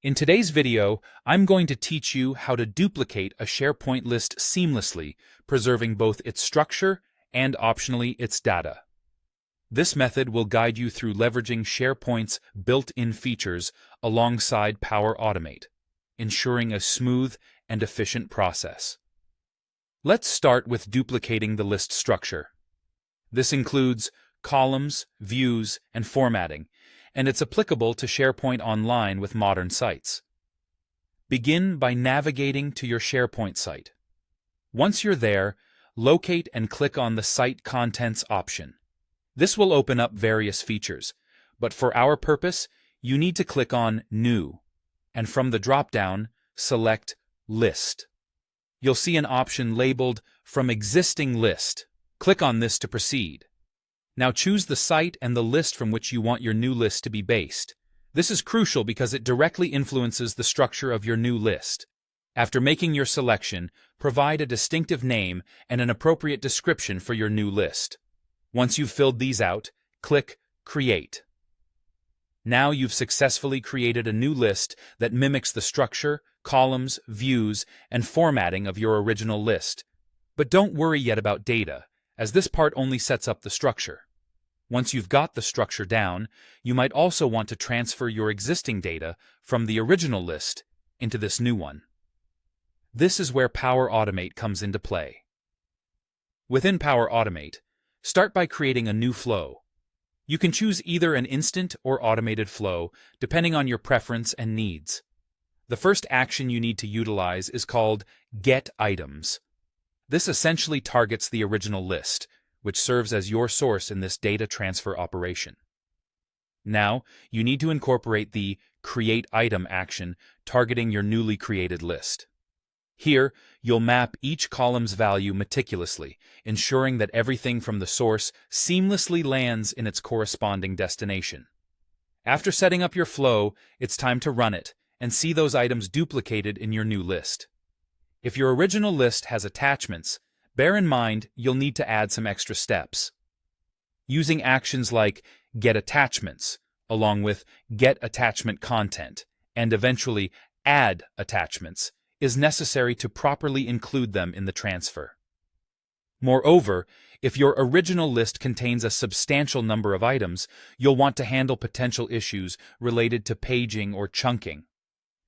In today's video, I'm going to teach you how to duplicate a SharePoint list seamlessly, preserving both its structure and optionally its data. This method will guide you through leveraging SharePoint's built-in features alongside Power Automate, ensuring a smooth and efficient process. Let's start with duplicating the list structure. This includes columns, views, and formatting, and it's applicable to SharePoint Online with modern sites. Begin by navigating to your SharePoint site. Once you're there, locate and click on the Site Contents option. This will open up various features, but for our purpose, you need to click on New, and from the drop-down, select List. You'll see an option labeled From Existing List. Click on this to proceed. Now choose the site and the list from which you want your new list to be based. This is crucial because it directly influences the structure of your new list. After making your selection, provide a distinctive name and an appropriate description for your new list. Once you've filled these out, click Create. Now you've successfully created a new list that mimics the structure, columns, views, and formatting of your original list. But don't worry yet about data, as this part only sets up the structure. Once you've got the structure down, you might also want to transfer your existing data from the original list into this new one. This is where Power Automate comes into play. Within Power Automate, start by creating a new flow. You can choose either an instant or automated flow, depending on your preference and needs. The first action you need to utilize is called Get Items. This essentially targets the original list, which serves as your source in this data transfer operation. Now, you need to incorporate the Create Item action targeting your newly created list. Here, you'll map each column's value meticulously, ensuring that everything from the source seamlessly lands in its corresponding destination. After setting up your flow, it's time to run it and see those items duplicated in your new list. If your original list has attachments, bear in mind you'll need to add some extra steps. Using actions like Get Attachments, along with Get Attachment Content, and eventually Add Attachments, is necessary to properly include them in the transfer. Moreover, if your original list contains a substantial number of items, you'll want to handle potential issues related to paging or chunking.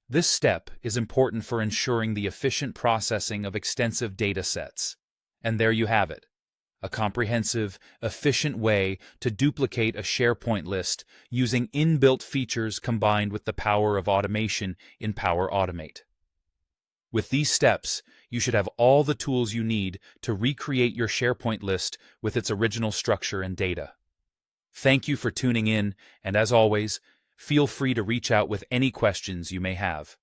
This step is important for ensuring the efficient processing of extensive data sets. And there you have it, a comprehensive, efficient way to duplicate a SharePoint list using inbuilt features combined with the power of automation in Power Automate. With these steps, you should have all the tools you need to recreate your SharePoint list with its original structure and data. Thank you for tuning in, and as always, feel free to reach out with any questions you may have.